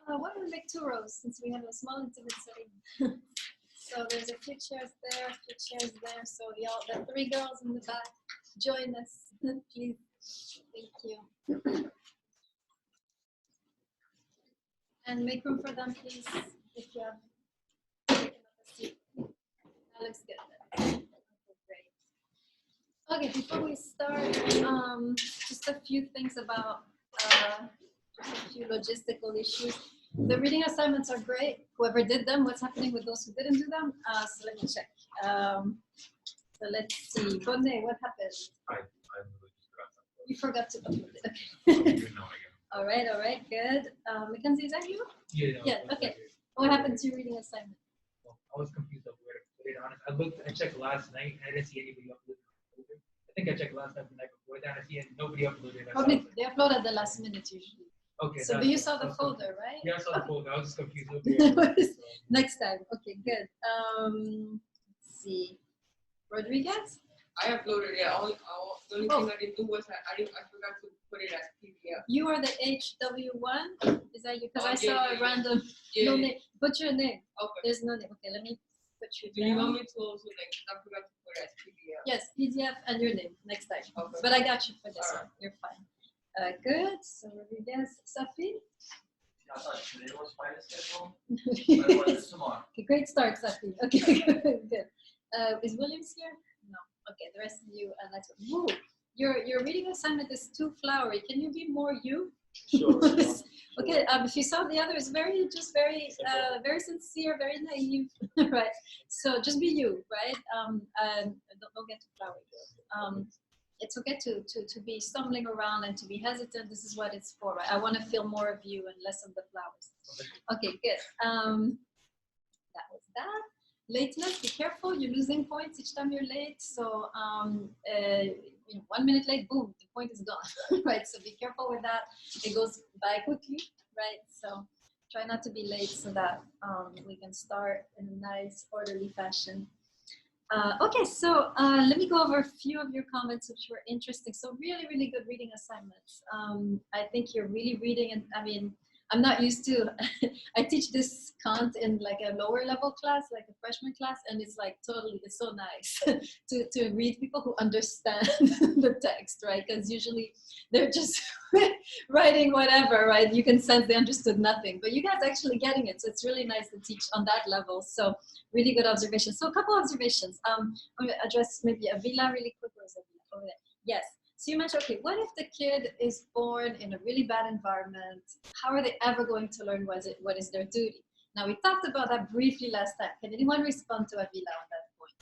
Why don't we make 2 rows since we have a small intimate setting? So there's a few chairs there, a few chairs there. So y'all, the 3 girls in the back, join us, please. Thank you. And make room for them, please, if you have taken up a seat. That looks good. Okay, great. Okay, before we start, just a few things about just a few logistical issues. The reading assignments are great. Whoever did them, what's happening with those who didn't do them? So let me check. So let's see. Bonne, what happened? I really just forgot something. You forgot to upload it. Okay. You know, All right, good. Mackenzie, is that you? Yeah. Yeah, okay. What happened to your reading assignment? Well, I was confused of where to put it on. I checked last night. I didn't see anybody uploaded. I think I checked last night the night before that. I see nobody uploaded. Probably they upload at the last minute usually. Okay. So, but you saw the folder, right? Yeah, I saw the folder. I was just confused. Next time. Okay, good. Let's see. Rodriguez? I uploaded it. The only thing I didn't do was I forgot to put it as PDF. You are the HW1? Is that you? Because I saw a random no name. Put your name. Okay. There's no name. Okay, let me put you Do down. you want me to also I forgot to put it as PDF? Yes, PDF and your name next time. Okay. But I got you for this one. You're fine. Good. So Rodriguez, Safi? Yeah, I thought today was fine to schedule. But tomorrow. Okay, great start, Safi. Okay, good. Is Williams here? No. Okay, the rest of you. Let's. Whoa, your reading assignment is too flowery. Can you be more you? Sure. Okay. If you saw the others, very very sincere, very naive, right? So just be you, right? Don't get too flowery. It's okay to be stumbling around and to be hesitant. This is what it's for, right? I want to feel more of you and less of the flowers. Okay, good. That was that. Lateness, be careful. You're losing points each time you're late. So 1 minute late, boom, the point is gone, right? So be careful with that. It goes by quickly, right? So try not to be late so that we can start in a nice, orderly fashion. Okay, so let me go over a few of your comments which were interesting. So really, really good reading assignments. I think you're really reading, and I mean, I'm not used to, I teach this Kant in like a lower level class, like a freshman class, and it's like totally, it's so nice to read people who understand the text, right? Because usually they're just writing whatever, right? You can sense they understood nothing, but you guys actually getting it. So it's really nice to teach on that level. So really good observation. So a couple observations. I'm going to address maybe Avila really quick. Or is Avila over there? Yes. So you mentioned, okay, what if the kid is born in a really bad environment? How are they ever going to learn what is their duty? Now, we talked about that briefly last time. Can anyone respond to Avila on that point?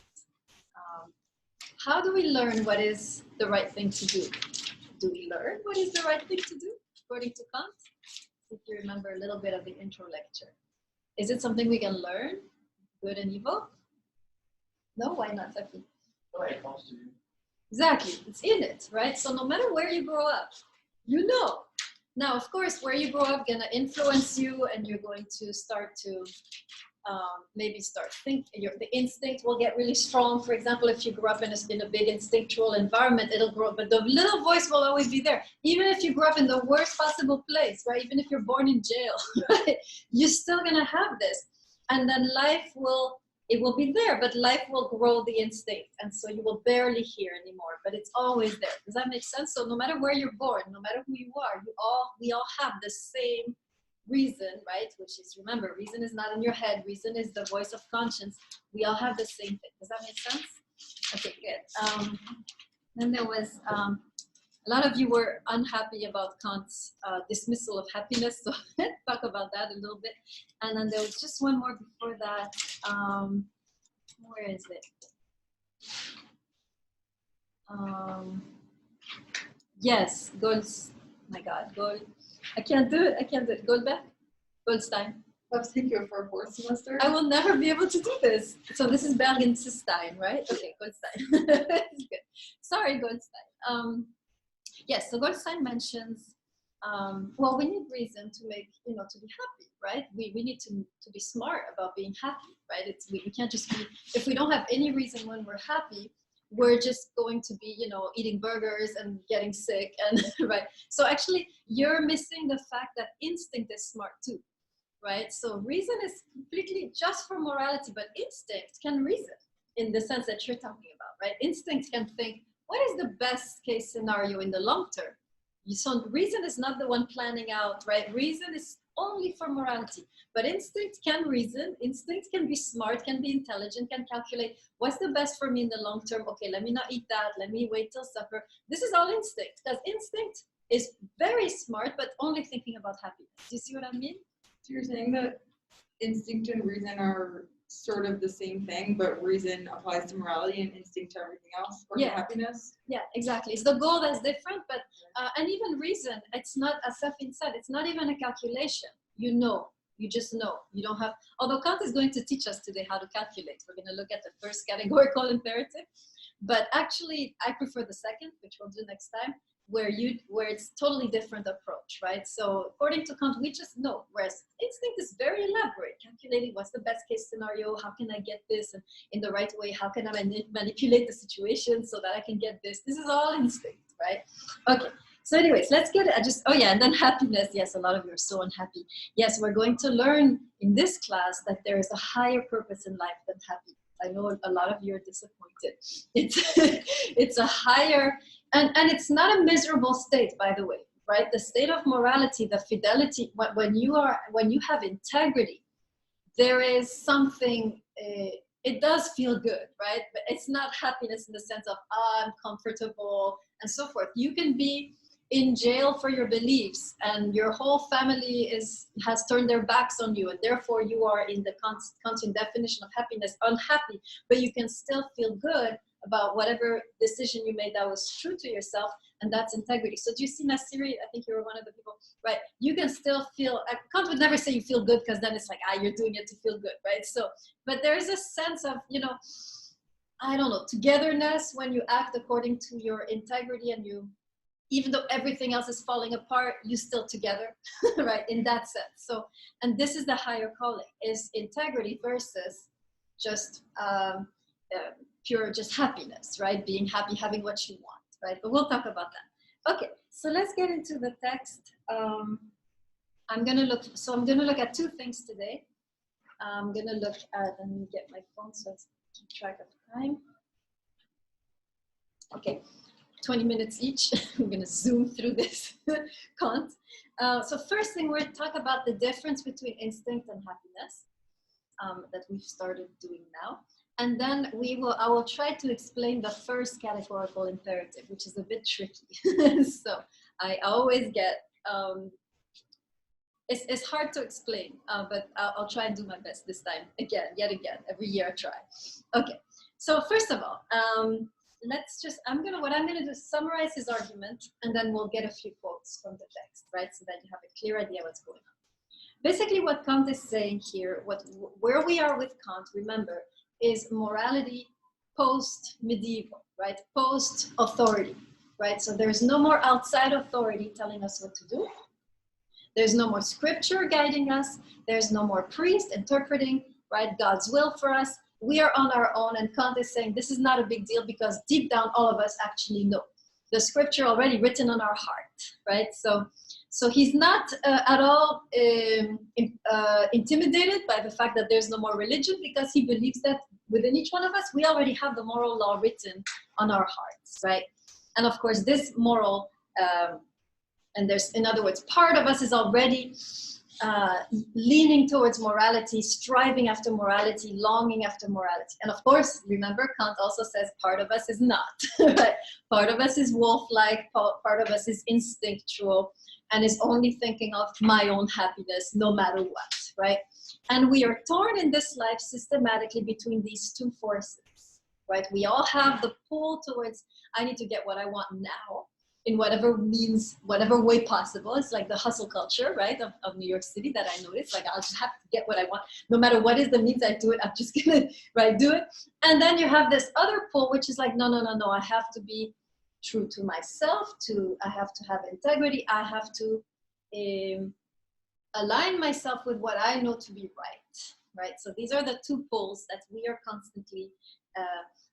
How do we learn what is the right thing to do? Do we learn what is the right thing to do, according to Kant? If you remember a little bit of the intro lecture. Is it something we can learn, good and evil? No, why not, Safi? The way it comes to you. Exactly, it's in it, right? So no matter where you grow up, you know. Now, of course, where you grow up gonna influence you, and you're going to start to maybe start thinking. The instinct will get really strong. For example, if you grew up in a big instinctual environment, it'll grow, but the little voice will always be there. Even if you grew up in the worst possible place, right? Even if you're born in jail, right? You're still gonna have this, and then it will be there, but life will grow the instinct. And so you will barely hear anymore, but it's always there. Does that make sense? So no matter where you're born, no matter who you are, we all have the same reason, right? Which is, remember, reason is not in your head. Reason is the voice of conscience. We all have the same thing. Does that make sense? Okay, good. Then there was, a lot of you were unhappy about Kant's dismissal of happiness, so let's talk about that a little bit. And then there was just one more before that. Where is it? Yes, my God, I can't do it. Goldstein. I've taken you for a 4th semester. I will never be able to do this. So this is Bergenstein, right? Okay, Goldstein. That's good. Sorry, Goldstein. Yes, so Goldstein mentions, well, we need reason to make, to be happy, right? We need to be smart about being happy, right? We can't just be, if we don't have any reason when we're happy, we're just going to be, you know, eating burgers and getting sick and right. So actually you're missing the fact that instinct is smart too, right? So reason is completely just for morality, but instinct can reason in the sense that you're talking about, right? Instinct can think, what is the best case scenario in the long term? So reason is not the one planning out, right? Reason is only for morality, but instinct can reason, instinct can be smart, can be intelligent, can calculate what's the best for me in the long term. Okay, let me not eat that, let me wait till supper. This is all instinct, because instinct is very smart, but only thinking about happiness. Do you see what I mean? So you're saying that instinct and reason are sort of the same thing, but reason applies to morality and instinct to everything else, or to happiness? Yeah, exactly. It's the goal that's different, but and even reason, it's not, as Safin said, it's not even a calculation. You know, you just know. You don't have, although Kant is going to teach us today how to calculate. We're going to look at the first categorical imperative, but actually I prefer the second, which we'll do next time, where it's totally different approach, right? So according to Kant, we just know, whereas instinct is very elaborate, calculating what's the best case scenario, how can I get this and in the right way, how can I manipulate the situation so that I can get this. This is all instinct, right? Okay, so anyways, let's get it. Oh yeah, and then happiness. Yes, a lot of you are so unhappy. Yes, we're going to learn in this class that there is a higher purpose in life than happiness. I know a lot of you are disappointed. It's a higher, and it's not a miserable state, by the way, right? The state of morality, the fidelity, when you have integrity, there is something, it does feel good, right? But it's not happiness in the sense of, I'm comfortable and so forth. You can be in jail for your beliefs and your whole family has turned their backs on you, and therefore you are, in the Kantian definition of happiness, unhappy, but you can still feel good about whatever decision you made that was true to yourself, and that's integrity. So do you see, Nasiri? I think you were one of the people, right? You can still feel, Kant would never say you feel good, because then it's like, you're doing it to feel good, right? So, but there is a sense of, you know, I don't know, togetherness when you act according to your integrity, and you, even though everything else is falling apart, you still together, right? In that sense. So, and this is the higher calling, is integrity versus just pure just happiness, right? Being happy, having what you want, right? But we'll talk about that. Okay, so let's get into the text. I'm gonna look at two things today. I'm gonna look at, let me get my phone so I keep track of time. Okay. 20 minutes each. I'm going to zoom through this Kant. So first thing, we're going to talk about the difference between instinct and happiness that we've started doing now. And then I will try to explain the first categorical imperative, which is a bit tricky. So I always get, it's hard to explain, but I'll try and do my best this time. Yet again, every year I try. Okay, so first of all, what I'm gonna do is summarize his argument, and then we'll get a few quotes from the text, right? So that you have a clear idea what's going on. Basically what Kant is saying here, where we are with Kant, remember, is morality post-medieval, right? Post-authority, right? So there's no more outside authority telling us what to do. There's no more scripture guiding us. There's no more priest interpreting, right, God's will for us. We are on our own, and Kant is saying this is not a big deal, because deep down all of us actually know the scripture already written on our heart, right? So he's not at all intimidated by the fact that there's no more religion, because he believes that within each one of us we already have the moral law written on our hearts, right? And of course this moral, and there's, in other words, part of us is already leaning towards morality, striving after morality, longing after morality. And of course, remember, Kant also says part of us is not, right? Part of us is wolf-like, part of us is instinctual, and is only thinking of my own happiness no matter what, right? And we are torn in this life systematically between these two forces, right? We all have the pull towards, I need to get what I want now, in whatever means, whatever way possible. It's like the hustle culture, right, of New York City that I noticed. Like, I'll just have to get what I want. No matter what is the means I do it, I'm just gonna, right, do it. And then you have this other pull, which is like, no, I have to be true to myself, I have to have integrity, I have to align myself with what I know to be right, right? So these are the two poles that we are constantly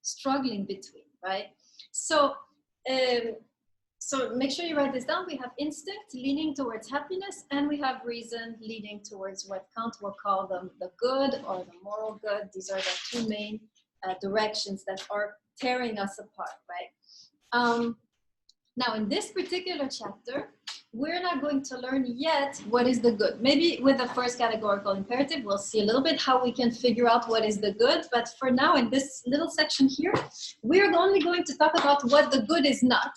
struggling between, right? So, so make sure you write this down. We have instinct leaning towards happiness, and we have reason leaning towards what Kant will call the good or the moral good. These are the two main directions that are tearing us apart, right? Now, in this particular chapter, we're not going to learn yet what is the good. Maybe with the first categorical imperative, we'll see a little bit how we can figure out what is the good. But for now, in this little section here, we're only going to talk about what the good is not,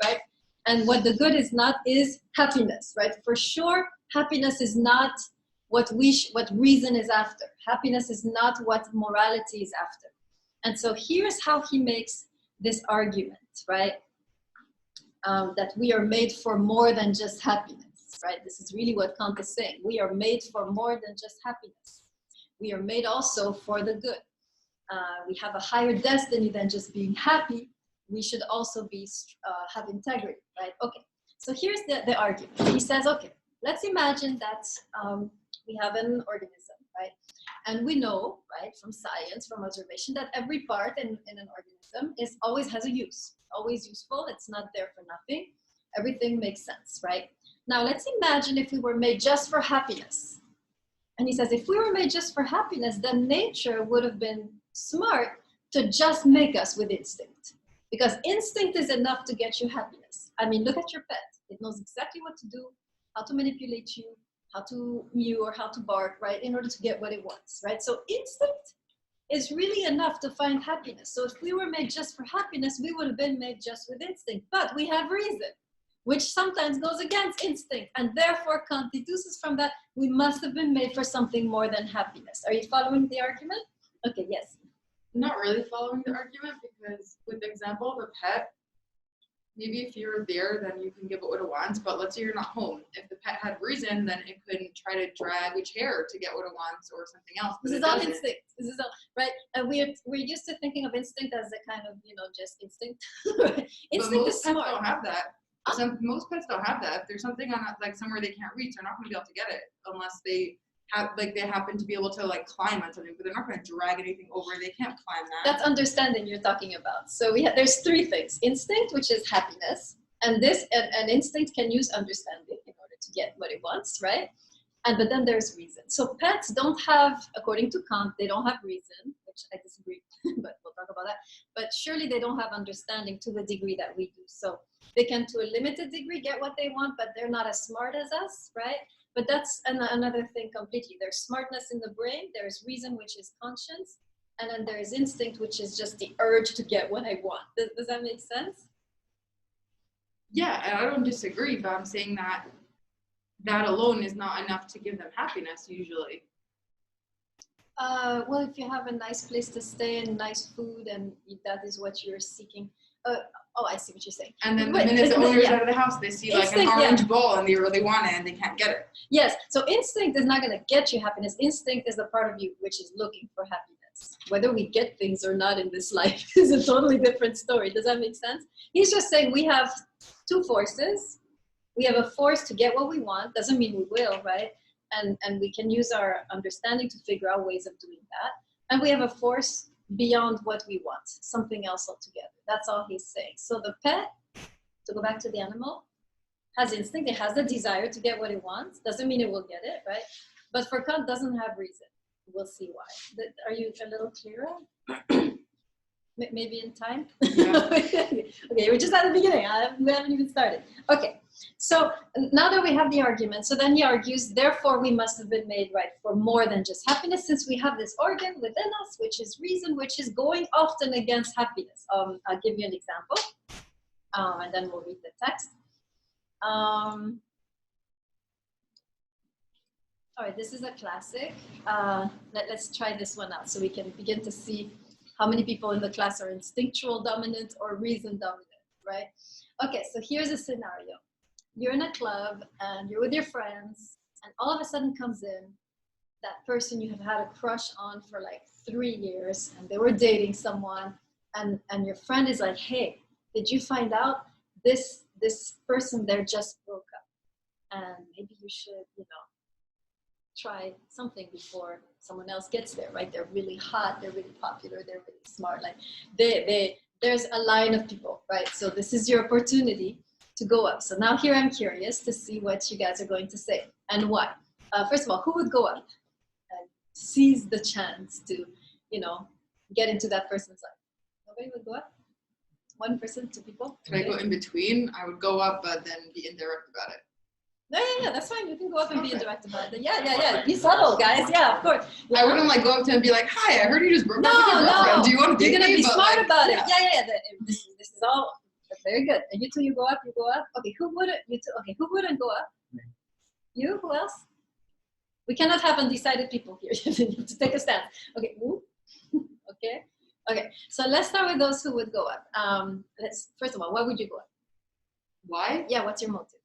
right? And what the good is not is happiness, right? For sure, happiness is not what reason is after. Happiness is not what morality is after. And so here's how he makes this argument, right? That we are made for more than just happiness, right? This is really what Kant is saying. We are made for more than just happiness. We are made also for the good. We have a higher destiny than just being happy. We should also be have integrity, right? Okay, so here's the argument. He says, okay, let's imagine that we have an organism, right? And we know, right, from science, from observation, that every part in an organism always has a use, always useful. It's not there for nothing. Everything makes sense, right? Now, let's imagine if we were made just for happiness. And he says, if we were made just for happiness, then nature would have been smart to just make us with instinct. Because instinct is enough to get you happiness. I mean, look at your pet. It knows exactly what to do, how to manipulate you, how to mew or how to bark, right, in order to get what it wants, right? So instinct is really enough to find happiness. So if we were made just for happiness, we would have been made just with instinct. But we have reason, which sometimes goes against instinct. And therefore, Kant deduces from that, we must have been made for something more than happiness. Are you following the argument? Okay, yes. Not really following the argument, because with the example of a pet, maybe if you're there, then you can give it what it wants. But let's say you're not home. If the pet had reason, then it couldn't try to drag a chair to get what it wants or something else. This is all instinct. This is all right. We're used to thinking of instinct as a kind of, just instinct. Instinct is smart. Pets don't have that. Most pets don't have that. If there's something on like somewhere they can't reach, they're not going to be able to get it unless they happen to be able to like climb on something, but they're not going to drag anything over. They can't climb that. That's understanding you're talking about. So there's three things: instinct, which is happiness, and an instinct can use understanding in order to get what it wants, right? But then there's reason. So pets don't have, according to Kant, they don't have reason, which I disagree, but we'll talk about that. But surely they don't have understanding to the degree that we do. So they can, to a limited degree, get what they want, but they're not as smart as us, right? But that's another thing completely. There's smartness in the brain, there's reason, which is conscience, and then there's instinct, which is just the urge to get what I want. Does that make sense? Yeah, and I don't disagree, but I'm saying that alone is not enough to give them happiness, usually. Well, if you have a nice place to stay and nice food, and that is what you're seeking. I see what you're saying. And then the minute the owner's out of the house, they see like an orange ball and they really want it and they can't get it. Yes, so instinct is not going to get you happiness. Instinct is the part of you which is looking for happiness. Whether we get things or not in this life is a totally different story. Does that make sense? He's just saying we have two forces. We have a force to get what we want. Doesn't mean we will, right? And we can use our understanding to figure out ways of doing that. And we have a force beyond what we want, something else altogether. That's all he's saying. So the pet, to go back to the animal, has instinct. It has the desire to get what it wants. Doesn't mean it will get it, right? But for Kant, doesn't have reason. We'll see why. Are you a little clearer? Maybe in time? Yeah. Okay, we're just at the beginning. We haven't even started. Okay, so now that we have the argument, so then he argues, therefore we must have been made right for more than just happiness, since we have this organ within us, which is reason, which is going often against happiness. I'll give you an example, and then we'll read the text. All right, this is a classic. Let's try this one out so we can begin to see how many people in the class are instinctual dominant or reason dominant, right? Okay, so here's a scenario. You're in a club and you're with your friends, and all of a sudden comes in that person you have had a crush on for like 3 years, and they were dating someone, and your friend is like, hey, did you find out this person there just broke up? And maybe you should, try something before someone else gets there, right? They're really hot, they're really popular, they're really smart. Like there's a line of people, right? So this is your opportunity to go up. So now here I'm curious to see what you guys are going to say and why. First of all, who would go up and seize the chance to, get into that person's life? Nobody would go up? One person, two people? Could I go in between? I would go up, but then be indirect about it. Yeah, that's fine. You can go up and be Okay. indirect about it. Yeah. Be subtle, guys. Yeah, of course. I wouldn't like go up to him and be like, "Hi, I heard you just broke up with your No. girlfriend. Do you want to date You're gonna me?" be But, smart like, about it. yeah. Yeah. This is all very good. And you two, you go up. Okay, who wouldn't? You two. Okay, who wouldn't go up? You. Who else? We cannot have undecided people here. You have to take a stand. Okay. Who? Okay. So let's start with those who would go up. Let's first of all, why would you go up? Why? Yeah. What's your motive?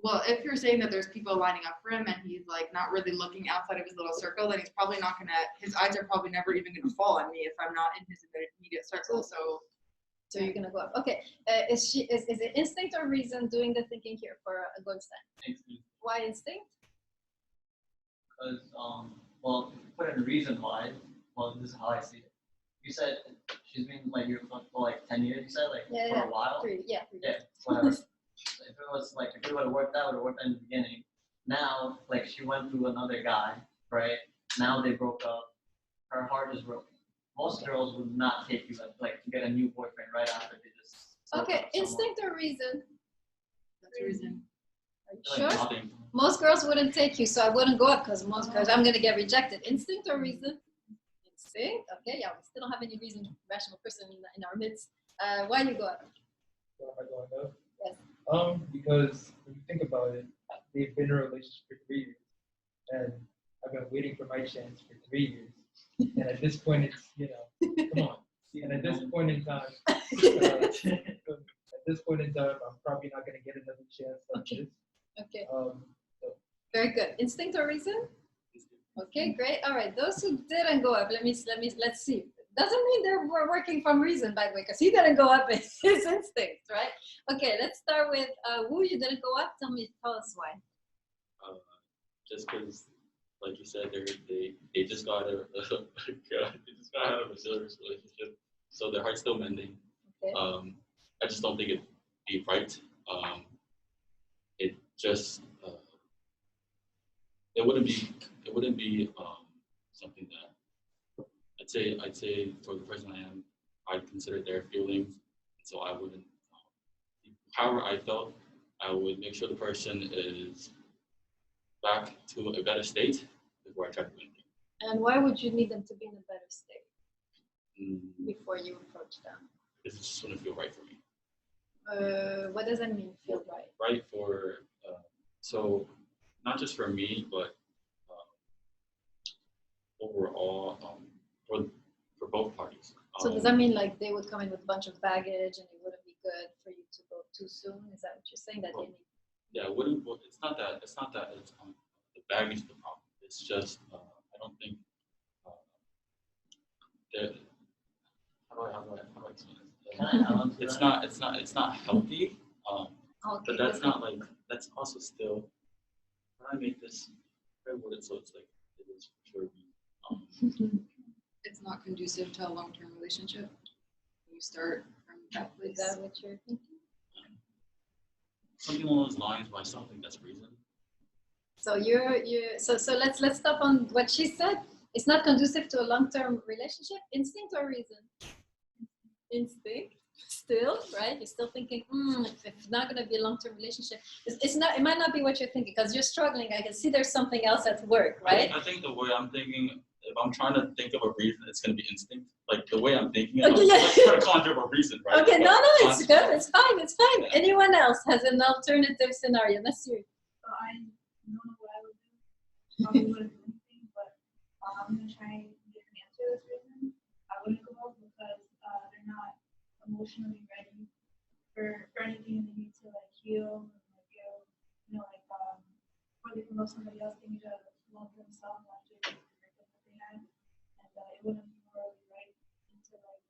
Well, if you're saying that there's people lining up for him and he's like not really looking outside of his little circle, then he's probably not his eyes are probably never even gonna fall on me if I'm not in his immediate circle. So you're gonna go up. Okay. Is it instinct or reason doing the thinking here for a Goldstein? Instinct. Why instinct? Because, well, if you put in reason why, well, this is how I see it. You said she's been like your for like 10 years, you said, like for a while? 3 Yeah, years. whatever. If it would have worked out, it would have worked out in the beginning. Now, like, she went through another guy, right? Now they broke up. Her heart is broken. Most girls would not take you, like, to get a new boyfriend right after they just. Okay, instinct or reason? That's reason. Are you Like, sure? nothing. Most girls wouldn't take you, so I wouldn't go up because I'm gonna get rejected. Instinct or reason? Instinct. Okay, yeah, we still don't have any reason, rational person in our midst. Why you go up? Why am I going up? Yes. Because when you think about it, they've been in a relationship for 3 years, and I've been waiting for my chance for 3 years. And at this point, it's come on. And at this point in time, I'm probably not going to get another chance like this. Okay. So Very good. Instinct or reason? Okay, great. All right. Those who didn't go up, let's see. Doesn't mean they're working from reason, by the way, because he didn't go up. It's his instinct, right? Okay, let's start with Wu. You didn't go up. Tell us why. Just because, like you said, they just got out of a serious relationship, so their heart's still mending. Okay. I just don't think it'd be right. It just it wouldn't be something that I'd say for the person I am, I'd consider their feelings, so I wouldn't. However I felt, I would make sure the person is back to a better state before I try to do anything. And why would you need them to be in a better state before you approach them? Because it just wouldn't feel right for me. What does that mean, feel right? Right for, so not just for me, but overall for both parties. So does that mean like they would come in with a bunch of baggage and it wouldn't be good for you to go too soon? Is that what you're saying? That they need? Yeah, it's not that it's the baggage the problem. It's just I don't think that how do I explain this? It's not healthy. Okay, But that's also still when I make this very worded so it's like it is for sure. It's not conducive to a long-term relationship. You start from that place. Is that what you're thinking? Something along those lines, but I still think that's reason. So so let's stop on what she said. It's not conducive to a long-term relationship. Instinct or reason? Instinct. Still, right? You're still thinking, if it's not going to be a long-term relationship, it's not. It might not be what you're thinking because you're struggling. I can see there's something else at work, right? I think the way I'm thinking, if I'm trying to think of a reason, it's going to be instinct. Like the way I'm thinking, Okay, I'm yeah. trying to conjure up a reason, right? Okay, no, it's Concept. good. It's fine. It's fine. Yeah. Anyone else has an alternative scenario? Let's hear it. So I don't know what I would do. Probably wouldn't do anything, but I'm gonna try and get an answer to this reason. I wouldn't go up because they're not emotionally ready for anything, and they need to like heal and like before they can love somebody else, they need to love themselves after the breakup that they had, and it wouldn't be morally right to like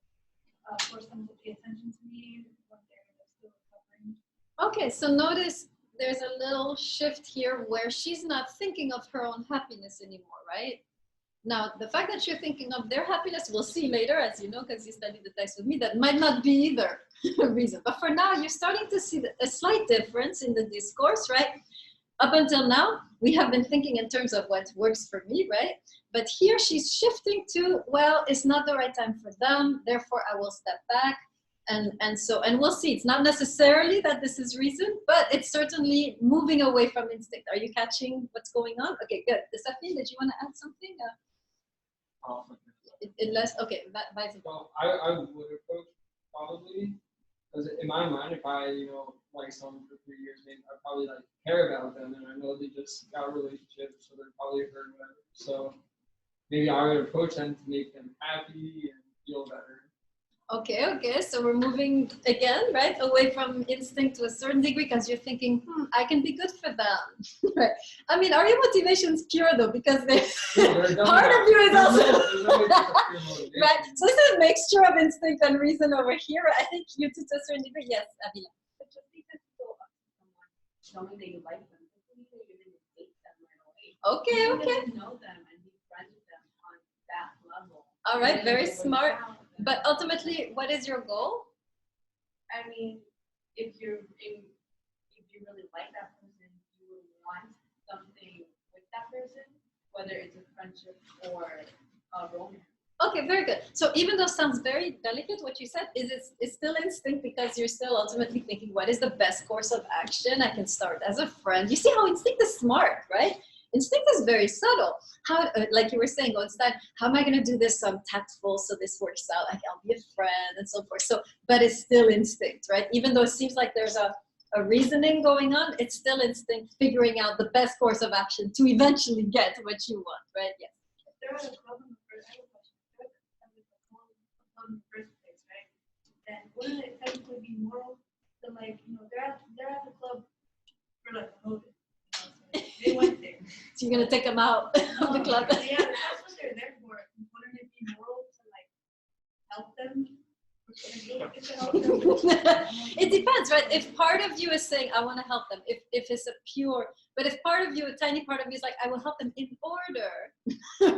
force them to pay attention to me when they're still recovering. Okay, so notice there's a little shift here where she's not thinking of her own happiness anymore, right? Now, the fact that you're thinking of their happiness, we'll see later, as you know, because you studied the text with me, that might not be either a reason. But for now, you're starting to see a slight difference in the discourse, right? Up until now, we have been thinking in terms of what works for me, right? But here she's shifting to, well, it's not the right time for them, therefore I will step back. And we'll see, it's not necessarily that this is reason, but it's certainly moving away from instinct. Are you catching what's going on? Okay, good. Stephanie, did you want to add something? Okay, vice versa. Well, I would approach probably, because in my mind, if I, like someone for 3 years, maybe I probably like care about them, and I know they just got a relationship, so they're probably hurt, whatever. So maybe I would approach them to make them happy and feel better. Okay, so we're moving again, right, away from instinct to a certain degree, because you're thinking, I can be good for them. Right? I mean, are your motivations pure though? Because part of you is also right. So this is a mixture of instinct and reason over here. I think you to a certain degree, yes, Avila. But just because you go up to someone, showing that you like them, doesn't mean that you're going to date them right away. Okay. You get to know them and be friends with them on that level. All right, very smart. But ultimately, what is your goal? I mean, if you really like that person, you would want something with that person, whether it's a friendship or a romance. Okay, very good. So even though it sounds very delicate, what you said is it's still instinct, because you're still ultimately thinking, what is the best course of action? I can start as a friend. You see how instinct is smart, right? Instinct is very subtle. How, like you were saying, instead, how am I going to do this so I'm tactful, so this works out, like I'll be a friend and so forth. So, but it's still instinct, right? Even though it seems like there's a reasoning going on, it's still instinct figuring out the best course of action to eventually get what you want, right? Yes. There was a club in the first, I have a question. There was a club in the first place, right? Then wouldn't it technically be moral to, like, they're at the club for like a moment. They went there. So you're gonna take them out of the club. Yeah, that's what they're there for. Wouldn't it be moral to like help them? It depends, right? If part of you is saying, I want to help them, if it's a pure, but if part of you, a tiny part of you is like, I will help them in order,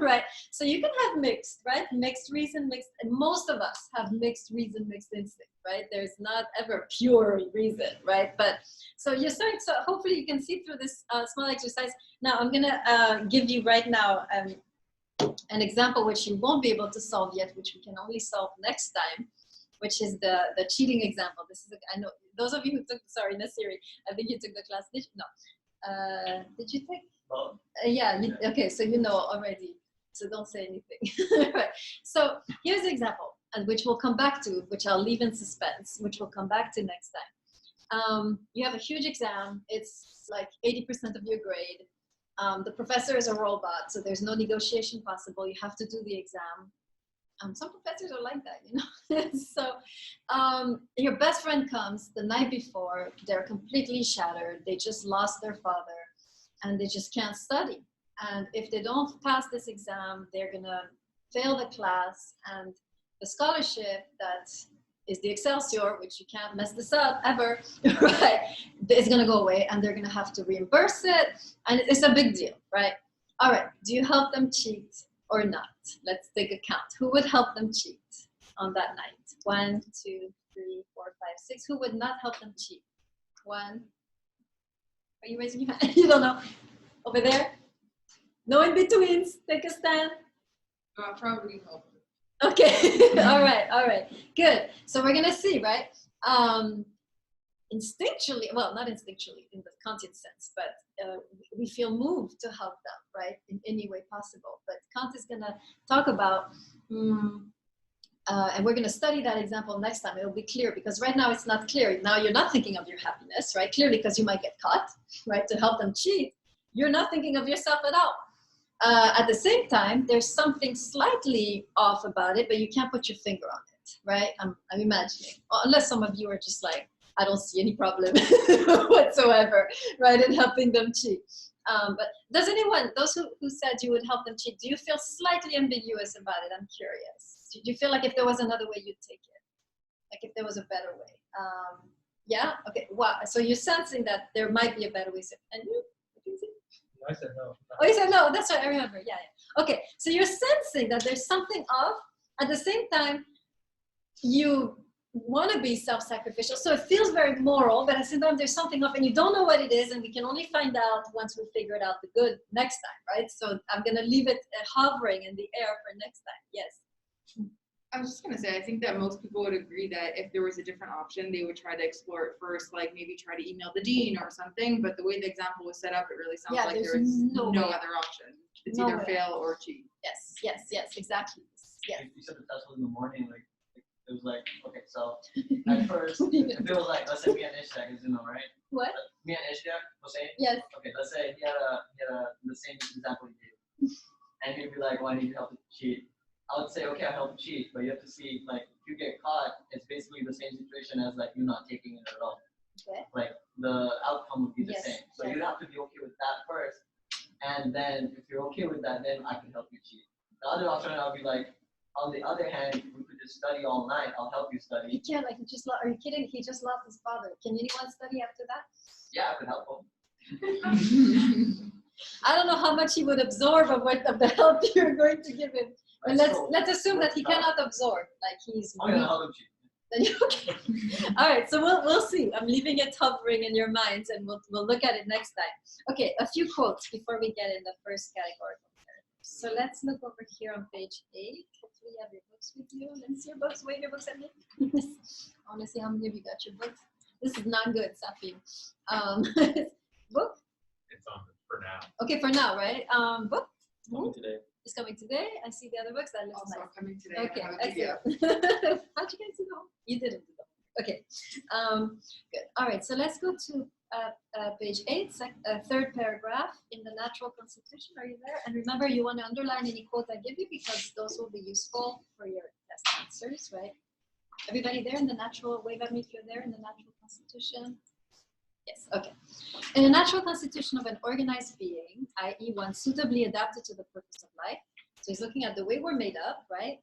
right? So you can have mixed, right? Mixed reason, and most of us have mixed reason, mixed instinct, right? There's not ever pure reason, right? But so you're starting, so hopefully you can see through this small exercise. Now I'm gonna give you right now an example which you won't be able to solve yet, which we can only solve next time, which is the cheating example. This is, I know, those of you who took, sorry, Nasiri, I think you took the class, did you? No. Did you take? Oh. Yeah, okay, so you know already, so don't say anything. Right. So here's the example, and which we'll come back to, which I'll leave in suspense, which we'll come back to next time. You have a huge exam, it's like 80% of your grade. The professor is a robot, so there's no negotiation possible, you have to do the exam. Some professors are like that, So your best friend comes the night before, they're completely shattered, they just lost their father, and they just can't study. And if they don't pass this exam, they're gonna fail the class, and the scholarship that is the Excelsior, which you can't mess this up ever, right, is gonna go away, and they're gonna have to reimburse it, and it's a big deal, right? All right, do you help them cheat or not? Let's take a count. Who would help them cheat on that night? 1, 2, 3, 4, 5, 6. Who would not help them cheat? 1. Are you raising your hand? You don't know. Over there? No in-betweens. Take a stand. Probably help. Okay. All right. Good. So we're gonna see, right? Instinctually, well, not instinctually in the Kantian sense, but we feel moved to help them, right, in any way possible. But Kant is going to talk about, and we're going to study that example next time. It'll be clear, because right now it's not clear. Now you're not thinking of your happiness, right? Clearly, because you might get caught, right, to help them cheat. You're not thinking of yourself at all. At the same time, there's something slightly off about it, but you can't put your finger on it, right? I'm imagining, unless some of you are just like, I don't see any problem whatsoever, right, in helping them cheat. But does anyone, those who said you would help them cheat, do you feel slightly ambiguous about it? I'm curious. Do you feel like if there was another way, you'd take it? Like if there was a better way? Yeah. Okay. Wow. So you're sensing that there might be a better way. And you? I said no. Oh, you said no. That's right. I remember. Yeah. Okay. So you're sensing that there's something off. At the same time, you want to be self-sacrificial. So it feels very moral, but at the same time, there's something off, and you don't know what it is, and we can only find out once we figure out the good next time, right? So I'm gonna leave it hovering in the air for next time. Yes. I was just gonna say, I think that most people would agree that if there was a different option, they would try to explore it first, like maybe try to email the dean or something. But the way the example was set up, it really sounds like there is no other option. It's either fail or cheat. Yes. Yes. Yes. Exactly. Yes. You said the test was in the morning, like it was like, okay, so at first, if it was like, let's say me and Ishak, as you know, right? What? Me and Ishak was saying, Yes. okay, let's say he had the same example you gave, and he'd be like, well, I need your help to cheat. I would say, okay, I'll help cheat, but you have to see, like, if you get caught, it's basically the same situation as like you not taking it at all. Okay. Like the outcome would be the Yes. same. So Yes. you'd have to be okay with that first, and then if you're okay with that, then I can help you cheat. The other alternative would be like, on the other hand, we could just study all night. I'll help you He study. can't. Like, are you kidding? He just lost his father. Can anyone study after that? Yeah, I could help him. I don't know how much he would absorb of the help you're going to give him. And let's assume that he cannot absorb. Like he's. I'm gonna help him cheat. Okay. All right. So we'll see. I'm leaving it hovering in your minds, and we'll look at it next time. Okay. A few quotes before we get in the first categorical. So let's look over here on page 8. Hopefully you have your books with you. Let me see your books. Wave your books at me. I want to see how many of you got your books. This is not good, Safi. Book? It's on for now. Okay, for now, right? Book? Coming today. It's coming today. I see the other books. That looks Also nice. coming today. Okay, I have a PDF. excellent. How'd you guys do that? You didn't do that. Okay, good. All right, so let's go to page 8, third paragraph in the natural constitution. Are you there? And remember, you want to underline any quote I give you because those will be useful for your test answers, right? Everybody there in the natural, wave at me if you're there in the natural constitution. Yes, okay. In a natural constitution of an organized being, i.e. one suitably adapted to the purpose of life, so he's looking at the way we're made up, right?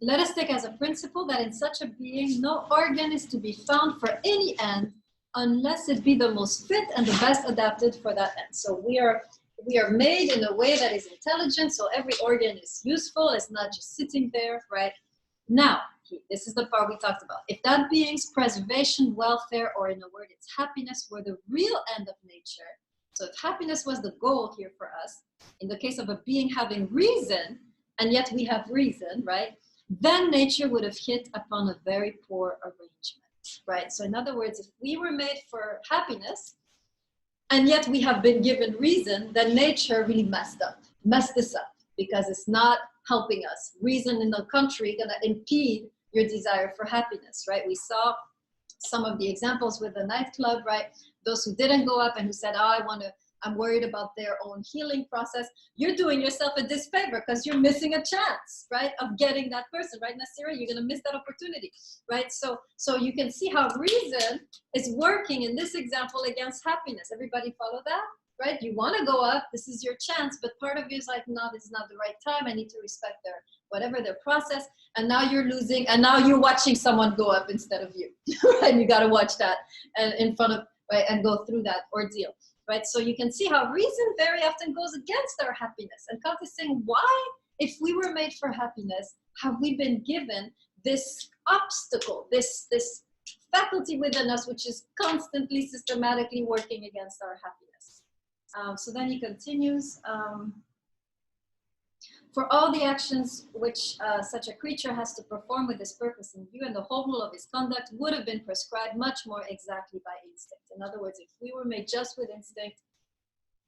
Let us take as a principle that in such a being, no organ is to be found for any end unless it be the most fit and the best adapted for that end. So we are made in a way that is intelligent, so every organ is useful, it's not just sitting there, right? Now, this is the part we talked about. If that being's preservation, welfare, or in a word, its happiness were the real end of nature, so if happiness was the goal here for us, in the case of a being having reason, and yet we have reason, right? Then nature would have hit upon a very poor arrangement, right? So in other words, if we were made for happiness, and yet we have been given reason, then nature really messed this up, because it's not helping us. Reason in the country gonna impede your desire for happiness, right? We saw some of the examples with the nightclub, right? Those who didn't go up and who said, oh, I'm worried about their own healing process. You're doing yourself a disfavor because you're missing a chance, right, of getting that person, right, Nasira? You're gonna miss that opportunity, right? So you can see how reason is working in this example against happiness. Everybody follow that? Right? You want to go up, this is your chance, but part of you is like, no, this is not the right time. I need to respect their process. And now you're losing, and now you're watching someone go up instead of you. Right? You got to watch that and in front of, right, and go through that ordeal. Right? So you can see how reason very often goes against our happiness. And Kant is saying, why, if we were made for happiness, have we been given this obstacle, this faculty within us, which is constantly, systematically working against our happiness? So then he continues, for all the actions which such a creature has to perform with this purpose in view, and the whole rule of his conduct would have been prescribed much more exactly by instinct. In other words, if we were made just with instinct,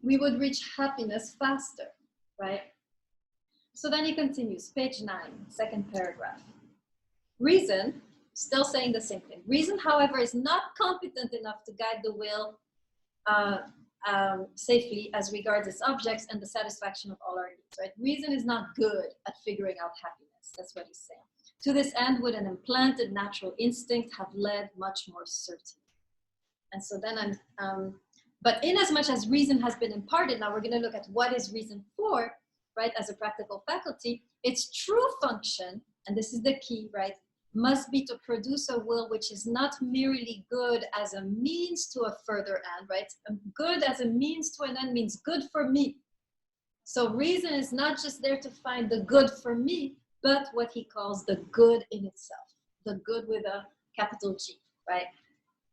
we would reach happiness faster, right? So then he continues, page 9, second paragraph. Reason, still saying the same thing. Reason, however, is not competent enough to guide the will safely as regards its objects and the satisfaction of all our needs, right? Reason is not good at figuring out happiness. That's what he's saying. To this end, would an implanted natural instinct have led much more certainly. And so then but in as much as reason has been imparted, now we're going to look at what is reason for, right, as a practical faculty. Its true function, and this is the key, right, must be to produce a will which is not merely good as a means to a further end, right? Good as a means to an end means good for me. So reason is not just there to find the good for me, but what he calls the good in itself, the good with a capital G, right?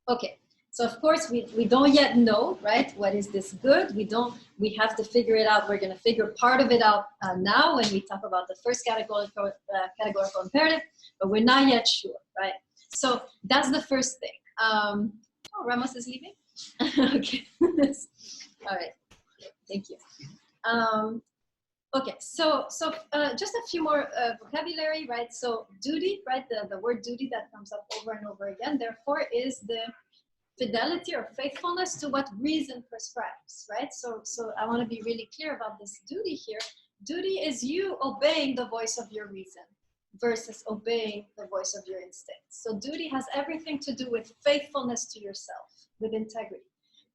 Okay, so of course we don't yet know, right? What is this good? We have to figure it out. We're gonna figure part of it out now when we talk about the first categorical imperative, but we're not yet sure, right? So that's the first thing. Oh, Ramos is leaving? Okay, all right, thank you. Okay, so just a few more vocabulary, right? So duty, right? The word duty that comes up over and over again, therefore, is the fidelity or faithfulness to what reason prescribes, right? So I want to be really clear about this duty here. Duty is you obeying the voice of your reason versus obeying the voice of your instincts. So duty has everything to do with faithfulness to yourself, with integrity.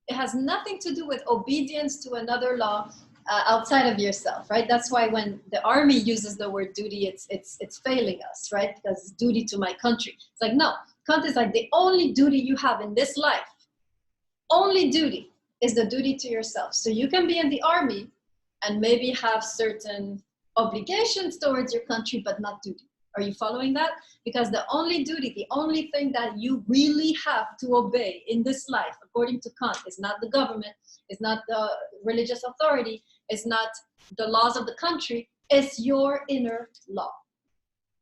It has nothing to do with obedience to another law outside of yourself, right? That's why when the army uses the word duty, it's failing us, right? Because it's duty to my country. It's like, no, Kant is like, the only duty you have in this life, only duty is the duty to yourself. So you can be in the army and maybe have certain obligations towards your country, but not duty. Are you following that? Because the only duty, the only thing that you really have to obey in this life, according to Kant, is not the government, is not the religious authority, is not the laws of the country, it's your inner law.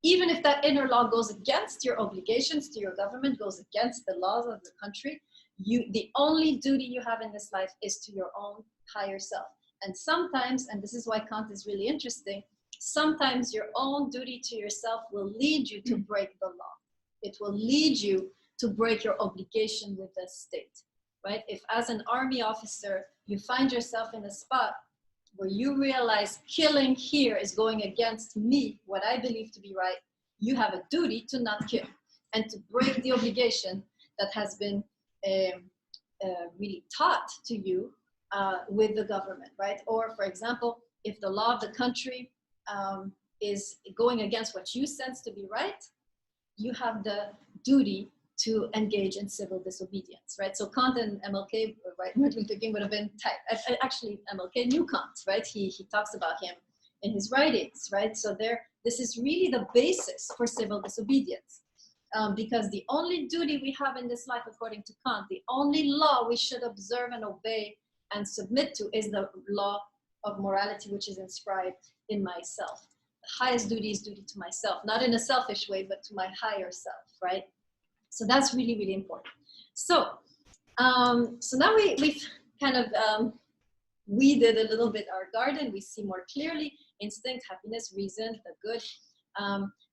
Even if that inner law goes against your obligations to your government, goes against the laws of the country, the only duty you have in this life is to your own higher self. And sometimes, and this is why Kant is really interesting, sometimes your own duty to yourself will lead you to break the law. It will lead you to break your obligation with the state, right? If as an army officer, you find yourself in a spot where you realize killing here is going against me, what I believe to be right, you have a duty to not kill and to break the obligation that has been really taught to you with the government, right? Or for example, if the law of the country is going against what you sense to be right, you have the duty to engage in civil disobedience, right? So Kant and MLK, right, Martin Luther King would have been tight. Actually, MLK knew Kant, right? He talks about him in his writings, right? So this is really the basis for civil disobedience. Because the only duty we have in this life, according to Kant, the only law we should observe and obey and submit to is the law of morality, which is inscribed in myself. The highest duty is duty to myself, not in a selfish way, but to my higher self, right? So that's really, really important. So now we've kind of weeded a little bit our garden. We see more clearly instinct, happiness, reason, the good.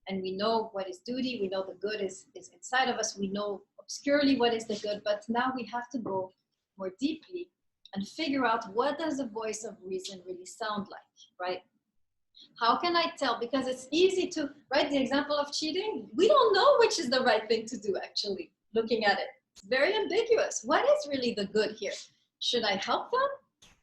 And we know what is duty. We know the good is inside of us. We know obscurely what is the good, but now we have to go more deeply and figure out what does the voice of reason really sound like, right? How can I tell? Because it's easy to, right, the example of cheating, we don't know which is the right thing to do, actually, looking at it. It's very ambiguous. What is really the good here? Should I help them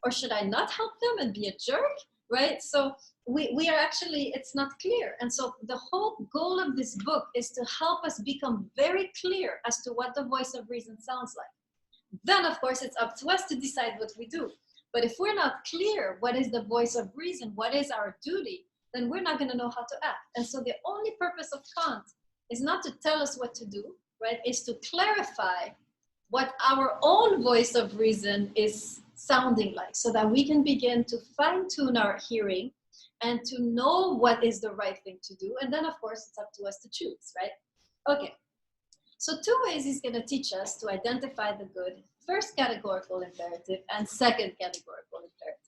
or should I not help them and be a jerk, right? So we are actually, it's not clear. And so the whole goal of this book is to help us become very clear as to what the voice of reason sounds like. Then, of course, it's up to us to decide what we do. But if we're not clear what is the voice of reason, what is our duty, then we're not going to know how to act. And so the only purpose of Kant is not to tell us what to do, right? Is to clarify what our own voice of reason is sounding like so that we can begin to fine-tune our hearing and to know what is the right thing to do. And then, of course, it's up to us to choose, right? Okay. So 2 ways he's going to teach us to identify the good. First categorical imperative and second categorical imperative.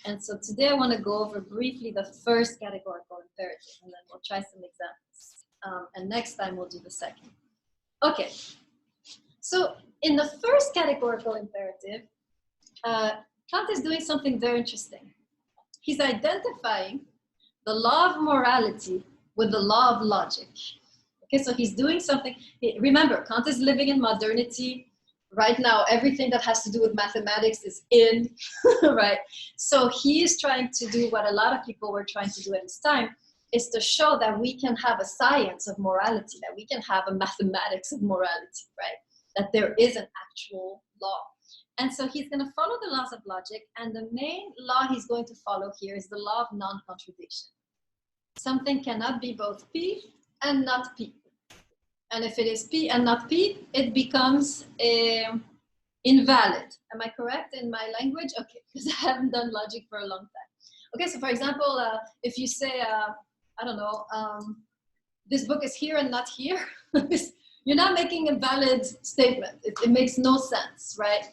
And so today I want to go over briefly the first categorical imperative, and then we'll try some examples. And next time we'll do the second. Okay. So in the first categorical imperative, Kant is doing something very interesting. He's identifying the law of morality with the law of logic. Okay, so he's doing something. Remember, Kant is living in modernity. Right now, everything that has to do with mathematics is in, right? So he is trying to do what a lot of people were trying to do at his time, is to show that we can have a science of morality, that we can have a mathematics of morality, right? That there is an actual law. And so he's going to follow the laws of logic, and the main law he's going to follow here is the law of non-contradiction. Something cannot be both P and not P. And if it is P and not P, it becomes invalid. Am I correct in my language? Okay, because I haven't done logic for a long time. Okay, so for example, if you say, I don't know, this book is here and not here, you're not making a valid statement. It makes no sense, right?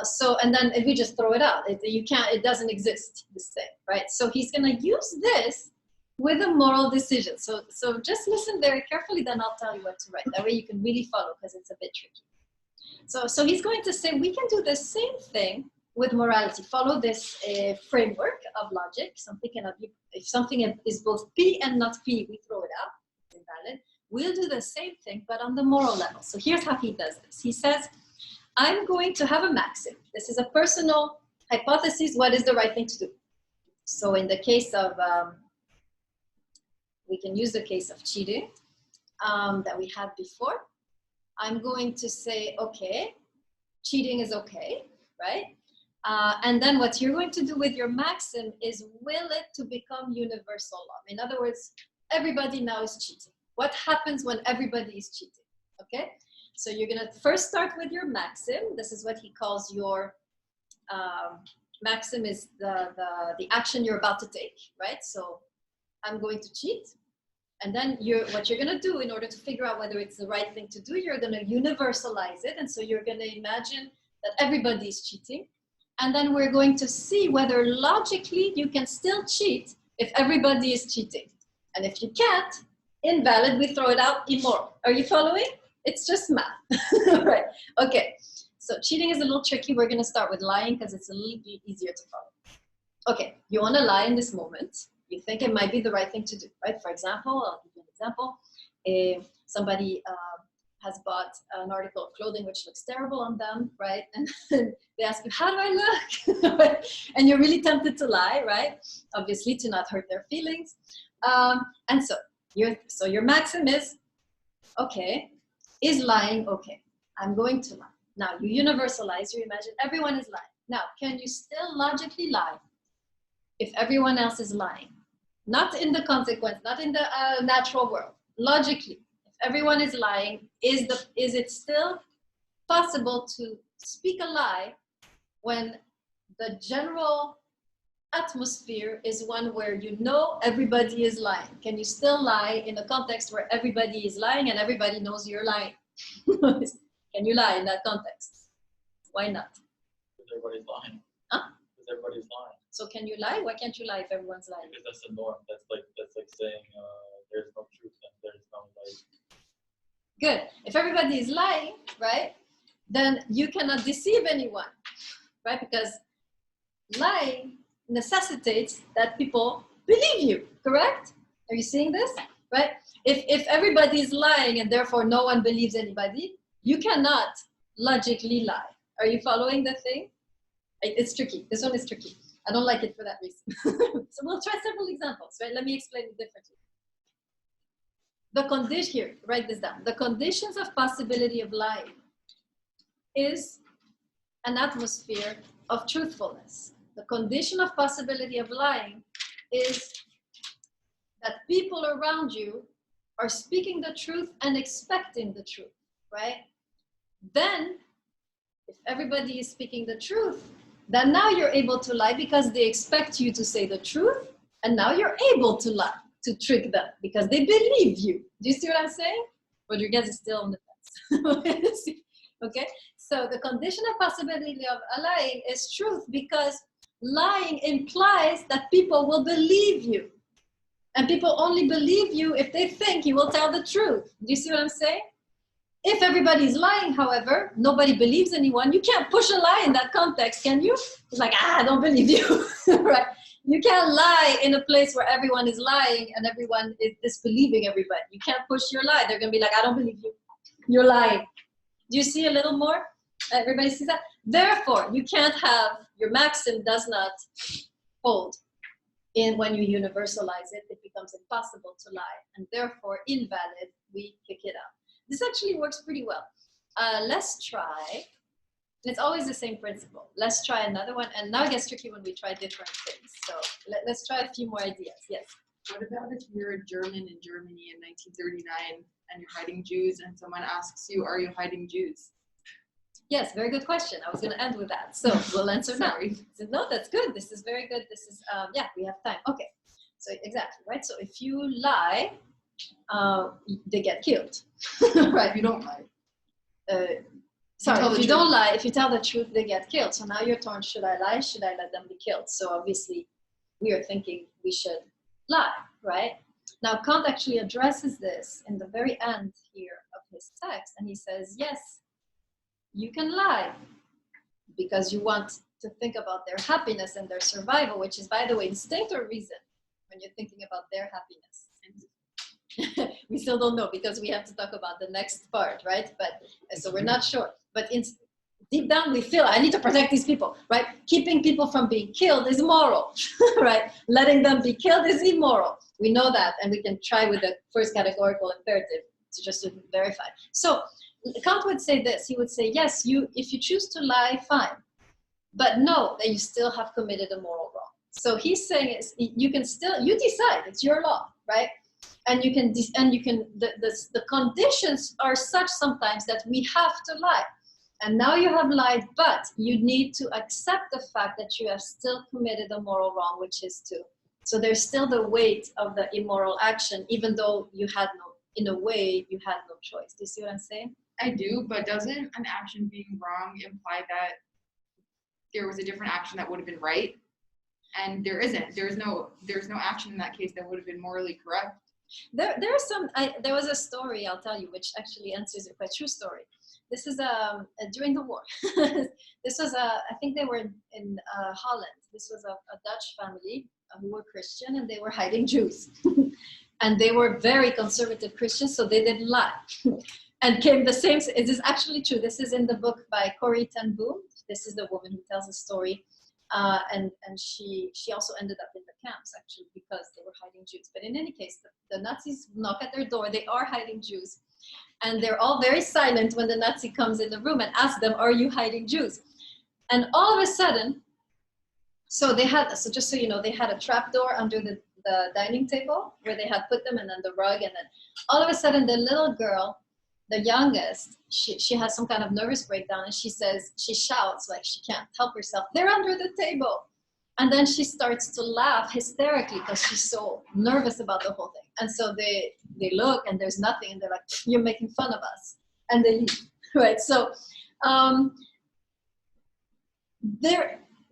So, and then if we just throw it out, it doesn't exist, this thing, right? So he's gonna use this with a moral decision. So just listen very carefully, then I'll tell you what to write. That way you can really follow, because it's a bit tricky. So he's going to say we can do the same thing with morality. Follow this framework of logic. Something cannot be, if something is both P and not P, we throw it out, it's invalid. We'll do the same thing, but on the moral level. So here's how he does this. He says, I'm going to have a maxim. This is a personal hypothesis. What is the right thing to do? So in the case of, we can use the case of cheating that we had before. I'm going to say, okay, cheating is okay, right? And then what you're going to do with your maxim is will it to become universal law. In other words, everybody now is cheating. What happens when everybody is cheating, okay? So you're gonna first start with your maxim. This is what he calls your, maxim is the action you're about to take, right? So I'm going to cheat. And then what you're gonna do in order to figure out whether it's the right thing to do, you're gonna universalize it. And so you're gonna imagine that everybody is cheating. And then we're going to see whether logically you can still cheat if everybody is cheating. And if you can't, invalid, we throw it out, immoral. Are you following? It's just math, right? Okay, so cheating is a little tricky. We're gonna start with lying because it's a little bit easier to follow. Okay, you wanna lie in this moment. You think it might be the right thing to do, right? For example, I'll give you an example. If somebody has bought an article of clothing which looks terrible on them, right? And they ask you, how do I look? And you're really tempted to lie, right? Obviously to not hurt their feelings. And so your maxim is, okay, is lying okay? I'm going to lie. Now you universalize, you imagine everyone is lying. Now, can you still logically lie if everyone else is lying? Not in the consequence, not in the natural world. Logically, if everyone is lying, is it still possible to speak a lie when the general atmosphere is one where you know everybody is lying? Can you still lie in a context where everybody is lying and everybody knows you're lying? Can you lie in that context? Why not? Because everybody's lying. Huh? Because everybody's lying. So can you lie? Why can't you lie if everyone's lying? Because that's the norm. That's like saying there's no truth and there's no like. Good. If everybody is lying, right, then you cannot deceive anyone, right? Because lying necessitates that people believe you, correct? Are you seeing this, right? If everybody is lying and therefore no one believes anybody, you cannot logically lie. Are you following the thing? It's tricky. This one is tricky. I don't like it for that reason. So we'll try several examples, right? Let me explain it differently. The condition here, write this down. The conditions of possibility of lying is an atmosphere of truthfulness. The condition of possibility of lying is that people around you are speaking the truth and expecting the truth, right? Then, if everybody is speaking the truth, then now you're able to lie because they expect you to say the truth, and now you're able to lie, to trick them, because they believe you. Do you see what I'm saying? Rodriguez is still on the fence. Okay? So the condition of possibility of lying is truth, because lying implies that people will believe you. And people only believe you if they think you will tell the truth. Do you see what I'm saying? If everybody's lying, however, nobody believes anyone, you can't push a lie in that context, can you? It's like, I don't believe you, right? You can't lie in a place where everyone is lying and everyone is disbelieving everybody. You can't push your lie. They're gonna be like, I don't believe you. You're lying. Do you see a little more? Everybody sees that? Therefore, you can't have, your maxim does not hold. when you universalize it, it becomes impossible to lie, and therefore invalid, we kick it out. This actually works pretty well. Let's try, it's always the same principle. Let's try another one, and now it gets tricky when we try different things. So let's try a few more ideas. Yes? What about if you're a German in Germany in 1939 and you're hiding Jews and someone asks you, are you hiding Jews? Yes, very good question. I was going to end with that. So we'll answer now. So, no, that's good. This is very good. This is, yeah, we have time. Okay. So exactly, right? So if you lie, they get killed. Right? If you don't lie. Sorry, if you don't lie, if you tell the truth, they get killed. So now you're torn, should I lie? Should I let them be killed? So obviously we are thinking we should lie, right? Now Kant actually addresses this in the very end here of his text, and he says, yes, you can lie because you want to think about their happiness and their survival, which is, by the way, instinct or reason when you're thinking about their happiness. We still don't know because we have to talk about the next part, right? But so we're not sure. But deep down, we feel I need to protect these people, right? Keeping people from being killed is moral, right? Letting them be killed is immoral. We know that, and we can try with the first categorical imperative to just to verify. So Kant would say this. He would say, yes, if you choose to lie, fine, but know that you still have committed a moral wrong. So he's saying you can still, you decide, it's your law, right? And the conditions are such sometimes that we have to lie. And now you have lied, but you need to accept the fact that you have still committed a moral wrong, which is to. So there's still the weight of the immoral action, even though you had in a way, you had no choice. Do you see what I'm saying? I do, but doesn't an action being wrong imply that there was a different action that would have been right? And there isn't. There's no action in that case that would have been morally correct. There was a story I'll tell you, which actually answers it, quite true story. This is during the war. This was I think they were in Holland. This was a Dutch family who were Christian, and they were hiding Jews. And they were very conservative Christians, so they didn't lie. And came the same, it is actually true. This is in the book by Corrie ten Boom. This is the woman who tells the story. And she also ended up in the camps, actually, because they were hiding Jews. But in any case, the Nazis knock at their door. They are hiding Jews. And they're all very silent when the Nazi comes in the room and asks them, are you hiding Jews? And all of a sudden, so just so you know, they had a trap door under the dining table where they had put them, and then the rug. And then all of a sudden, the little girl, the youngest, she has some kind of nervous breakdown, and she shouts like she can't help herself, they're under the table. And then she starts to laugh hysterically because she's so nervous about the whole thing. And so they look, and there's nothing, and they're like, you're making fun of us. And they leave, right? So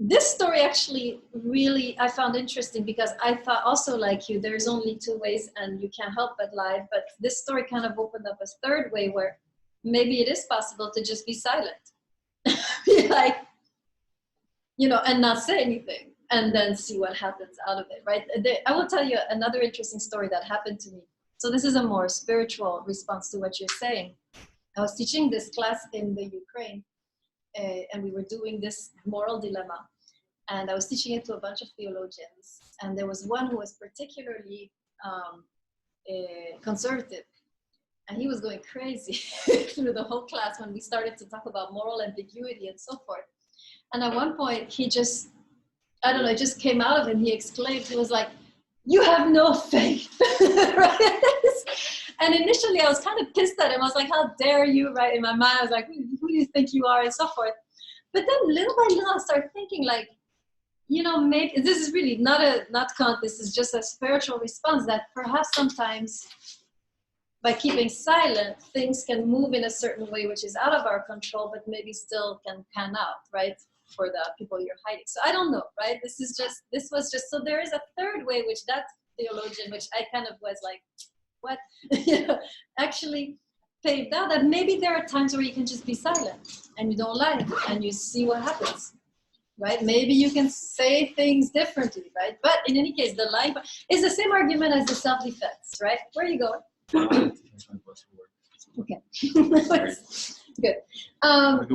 this story actually really I found interesting, because I thought also, like you, there's only two ways and you can't help but lie. But this story kind of opened up a third way where maybe it is possible to just be silent. Be like, and not say anything, and then see what happens out of it, right? I will tell you another interesting story that happened to me. So this is a more spiritual response to what you're saying. I was teaching this class in the Ukraine, and we were doing this moral dilemma. And I was teaching it to a bunch of theologians. And there was one who was particularly conservative. And he was going crazy through the whole class when we started to talk about moral ambiguity and so forth. And at one point, he just, I don't know, it just came out of him. He exclaimed, he was like, you have no faith, right? And initially I was kind of pissed at him. I was like, how dare you, right? In my mind, I was like, who do you think you are, and so forth. But then little by little, I started thinking, like, maybe this is really not Kant, this is just a spiritual response, that perhaps sometimes by keeping silent, things can move in a certain way, which is out of our control, but maybe still can pan out, right? For the people you're hiding. So I don't know, right? This was just, so there is a third way, which that theologian, which I kind of was like, what? Actually paved out that maybe there are times where you can just be silent and you don't lie and you see what happens, right? Maybe you can say things differently, right? But in any case, the lying is the same argument as the self-defense, right? Where are you going? Okay. Good.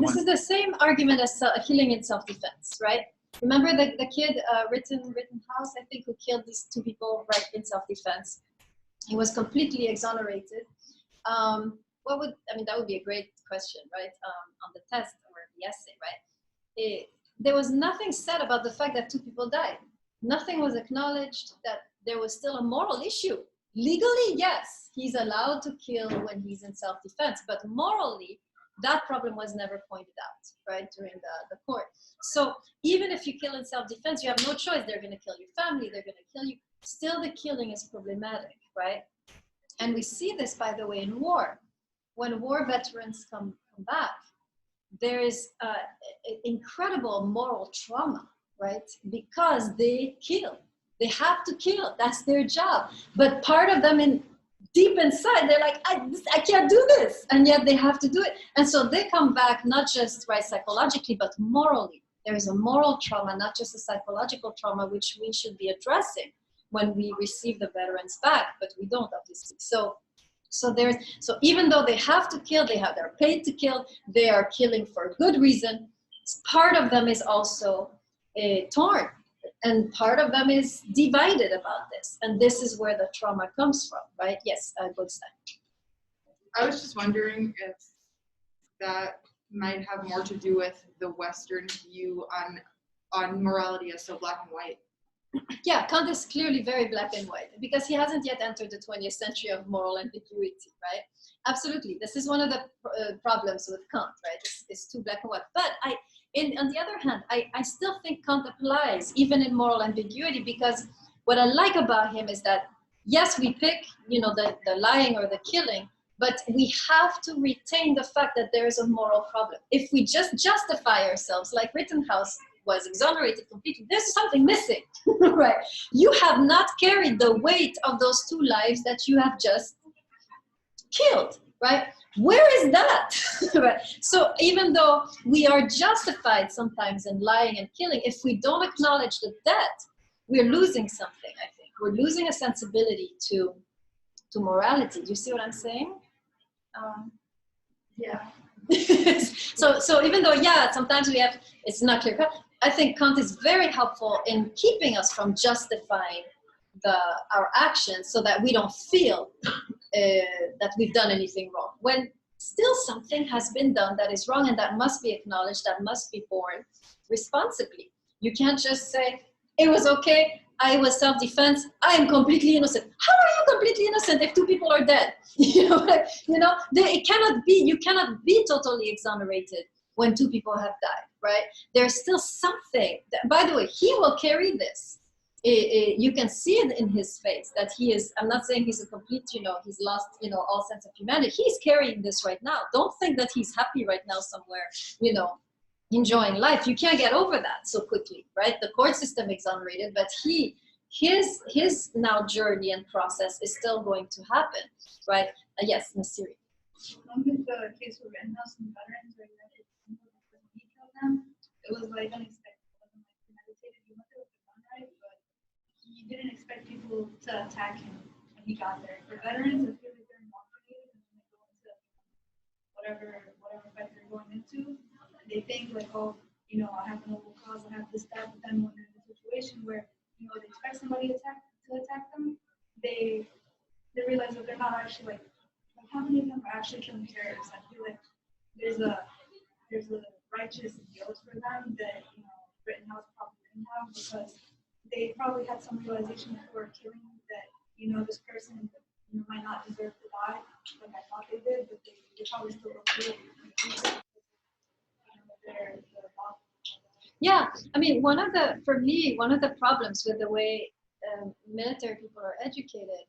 This is the same argument as healing in self-defense, right? Remember the kid, Rittenhouse, I think, who killed these two people right in self-defense. He was completely exonerated. That would be a great question, right? On the test or the essay, right? There was nothing said about the fact that two people died. Nothing was acknowledged that there was still a moral issue. Legally, yes, he's allowed to kill when he's in self-defense, but morally, that problem was never pointed out, right, during the court. So even if you kill in self-defense, you have no choice. They're going to kill your family. They're going to kill you. Still, the killing is problematic, right? And we see this, by the way, in war. When war veterans come back, there is incredible moral trauma, right? Because they kill. They have to kill. That's their job. But part of them deep inside, they're like, I can't do this. And yet they have to do it. And so they come back not just right psychologically, but morally. There is a moral trauma, not just a psychological trauma, which we should be addressing when we receive the veterans back, but we don't, obviously. So even though they have to kill, they're paid to kill, they are killing for good reason. Part of them is also torn, and part of them is divided about this. And this is where the trauma comes from, right? Yes, Goldstein. I was just wondering if that might have more to do with the Western view on morality as so black and white. Yeah, Kant is clearly very black and white because he hasn't yet entered the 20th century of moral ambiguity, right? Absolutely. This is one of the problems with Kant, right? It's too black and white. But on the other hand, I still think Kant applies even in moral ambiguity, because what I like about him is that, yes, we pick, the lying or the killing, but we have to retain the fact that there is a moral problem. If we just justify ourselves, like Rittenhouse was exonerated completely, there's something missing, right? You have not carried the weight of those two lives that you have just killed, right? Where is that? Right? So even though we are justified sometimes in lying and killing, if we don't acknowledge the debt, we're losing something, I think. We're losing a sensibility to morality. Do you see what I'm saying? Yeah. So even though, yeah, sometimes it's not clear cut, I think Kant is very helpful in keeping us from justifying our actions so that we don't feel that we've done anything wrong. When still something has been done that is wrong, and that must be acknowledged, that must be borne responsibly. You can't just say, it was okay, I was self-defense, I am completely innocent. How are you completely innocent if two people are dead? It cannot be, you cannot be totally exonerated when two people have died, right? There's still something, by the way, he will carry this. You can see it in his face that he is, I'm not saying he's a complete, he's lost, all sense of humanity. He's carrying this right now. Don't think that he's happy right now somewhere, enjoying life. You can't get over that so quickly, right? The court system exonerated, but his now journey and process is still going to happen, right? Yes, Nasiri. With the case with Rittenhouse and veterans, where he killed them, it was like unexpected. It wasn't like premeditated. He went there with the gun, right? But he didn't expect people to attack him when he got there. For veterans, I feel like they're indoctrinated and they go into whatever fight they're going into. They think like, oh, I have a noble cause, I have this, that, but then when they're in a situation where, they expect somebody to attack them, they realize that they're not actually like how many of them are actually killing terrorists? I feel like there's a righteous guilt for them that Rittenhouse probably didn't have, because they probably had some realization before killing that this person might not deserve to die like I thought they did, but they probably still don't do it. Yeah, I mean, one of the problems with the way military people are educated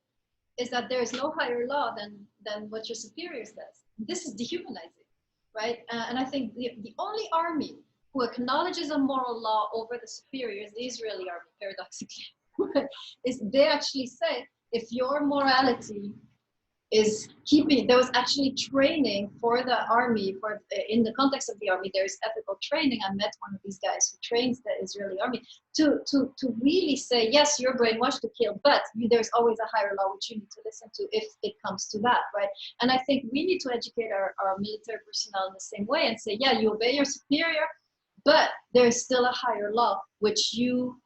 is that there is no higher law than what your superior says. This is dehumanizing, right? And I think the only army who acknowledges a moral law over the superiors, the Israeli army, paradoxically, is they actually say, if your morality is there was actually training for the army, in the context of the army, there's ethical training. I met one of these guys who trains the Israeli army to really say, yes, you're brainwashed to kill, but there's always a higher law which you need to listen to if it comes to that, right? And I think we need to educate our military personnel in the same way and say, yeah, you obey your superior, But there is still a higher law which you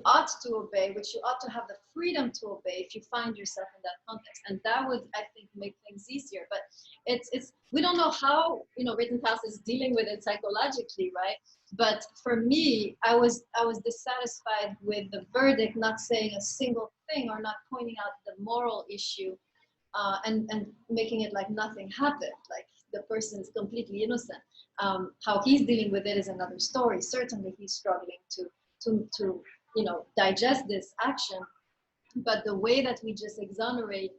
ought to obey, which you ought to have the freedom to obey if you find yourself in that context. And that would, I think, make things easier. But it's we don't know how, Rittenhouse is dealing with it psychologically, right? But for me, I was dissatisfied with the verdict not saying a single thing or not pointing out the moral issue, and making it like nothing happened, like the person is completely innocent. How he's dealing with it is another story. Certainly, he's struggling to digest this action, but the way that we just exonerate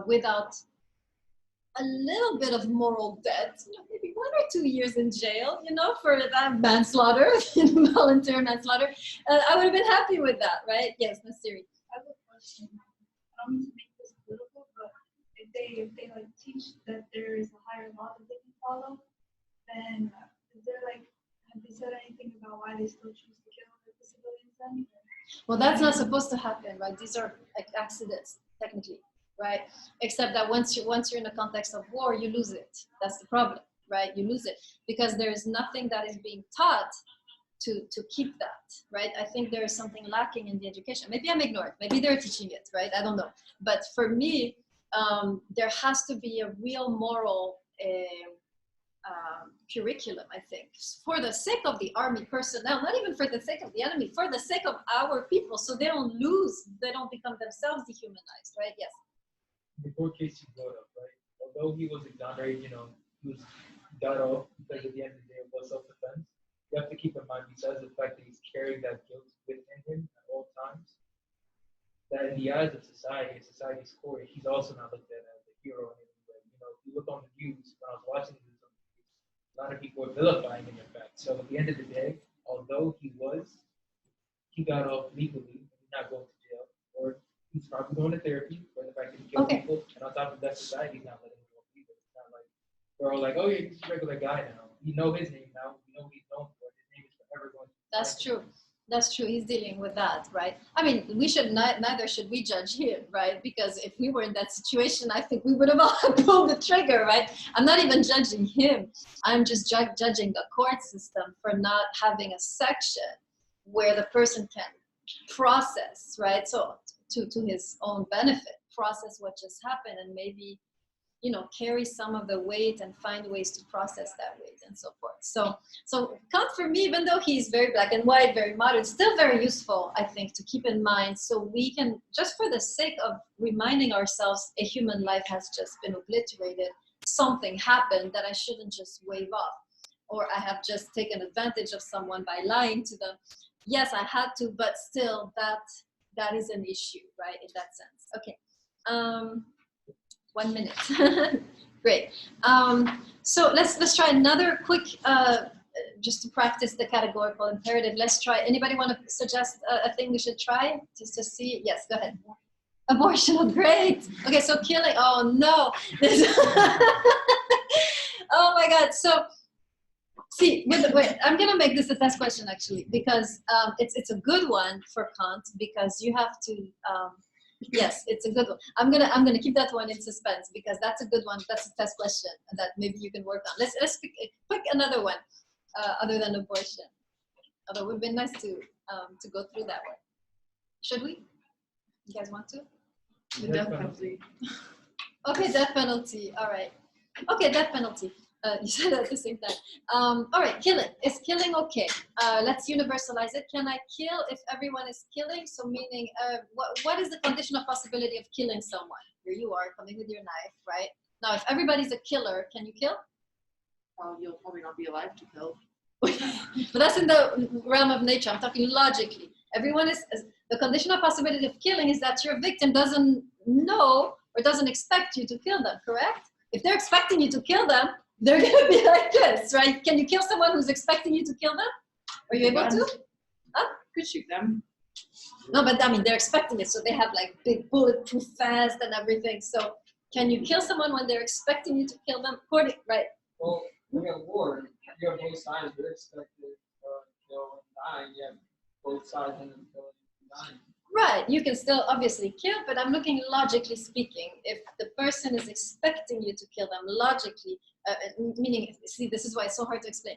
without a little bit of moral debt, maybe 1 or 2 years in jail, for that manslaughter, involuntary manslaughter, I would have been happy with that, right? Yes, Nasiri. I have a question. I don't mean to make this political, but if they like teach that there is a higher law that they can follow, then is there have they said anything about why they still choose to kill the civilians then? Well, that's not supposed to happen, right? These are like accidents, technically, right? Except that once you're in a context of war, you lose it. That's the problem, right? You lose it because there is nothing that is being taught to keep that, right? I think there is something lacking in the education. Maybe I'm ignorant. Maybe they're teaching it, right? I don't know. But for me, there has to be a real moral curriculum, I think, for the sake of the army personnel, not even for the sake of the enemy, for the sake of our people, so they don't become themselves dehumanized, right? Yes. The court case you brought up, right? Although he was exonerated, he was got off because at the end of the day it was self-defense. You have to keep in mind, besides the fact that he's carrying that guilt within him at all times, that in the eyes of society's court, he's also not looked at as a hero in any way. If you look on the news, when I was watching this, a lot of people are vilifying him, in fact. So at the end of the day, although he got off legally, he's not going to jail, or he's probably going to therapy for the fact that he killed people, and on top of that, society's not letting him go either. It's not like we're all like, oh yeah, he's a regular guy now. We know his name now. We know what he's known for. His name is forever going to be. That's true. That's true. He's dealing with that, right? I mean, neither should we judge him, right? Because if we were in that situation, I think we would have all pulled the trigger, right? I'm not even judging him. I'm just judging the court system for not having a section where the person can process, right? So to his own benefit, process what just happened and maybe, carry some of the weight and find ways to process that weight and so forth. So Kant, for me, even though he's very black and white, very modern, still very useful, I think, to keep in mind, so we can, just for the sake of reminding ourselves a human life has just been obliterated, something happened that I shouldn't just wave off, or I have just taken advantage of someone by lying to them. Yes, I had to, but still that is an issue, right, in that sense. Okay. 1 minute. Great. So let's try another quick, just to practice the categorical imperative. Let's try. Anybody want to suggest a thing we should try just to see? Yes, go ahead. Abortion, great. Okay, so killing. Oh no. Oh my God. So see, wait, I'm gonna make this a test question actually because it's a good one for Kant because you have to. Yes, it's a good one. I'm gonna keep that one in suspense because that's a good one. That's a test question that maybe you can work on. Let's pick another one other than abortion. Although it would have been nice to go through that one. Should we? You guys want to? The death penalty. Okay, death penalty. All right. Okay, death penalty. You said it at the same time. All right, killing. Is killing okay? Let's universalize it. Can I kill if everyone is killing? So meaning, what is the condition of possibility of killing someone? Here you are, coming with your knife, right? Now, if everybody's a killer, can you kill? You'll probably not be alive to kill. But that's in the realm of nature. I'm talking logically. Everyone is, the condition of possibility of killing is that your victim doesn't know or doesn't expect you to kill them, correct? If they're expecting you to kill them, they're gonna be like this, right? Can you kill someone who's expecting you to kill them? Are you able to? Huh? Could shoot them. No, but I mean, they're expecting it, so they have like big bulletproof vest and everything. So can you kill someone when they're expecting you to kill them? Right. Well, we have war. You have both sides. They're expected to kill and die. You have both sides in the killing and dying. Right, you can still obviously kill, but I'm looking logically speaking. If the person is expecting you to kill them logically, meaning, see, this is why it's so hard to explain.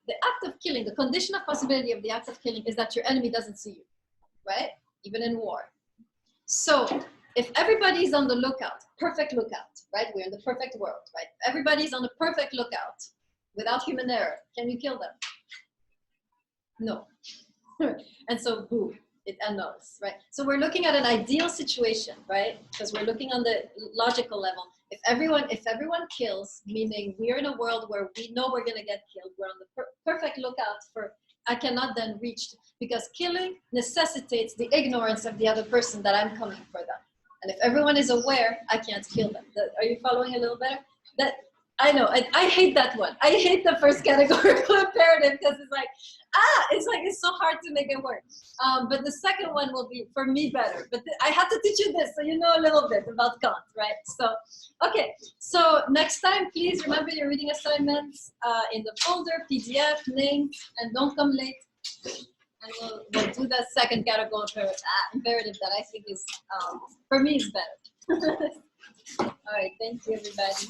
the act of killing, the condition of possibility of the act of killing is that your enemy doesn't see you, right? Even in war. So if everybody's on the lookout, perfect lookout, right? We're in the perfect world, right? Everybody's on the perfect lookout without human error. Can you kill them? No. And so, boom, it annuls, right? So we're looking at an ideal situation, right? Because we're looking on the logical level. If everyone kills, meaning we're in a world where we know we're gonna get killed, we're on the perfect lookout for, I cannot then reach, because killing necessitates the ignorance of the other person that I'm coming for them. And if everyone is aware, I can't kill them. Are you following a little better? That I know, I hate that one. I hate the first categorical imperative because it's so hard to make it work. But the second one will be, for me, better. But I had to teach you this so you know a little bit about Kant, right? So, okay. So next time, please remember your reading assignments in the folder, PDF, names, and don't come late. And we'll do the second categorical imperative that I think is, for me, is better. All right. Thank you, everybody.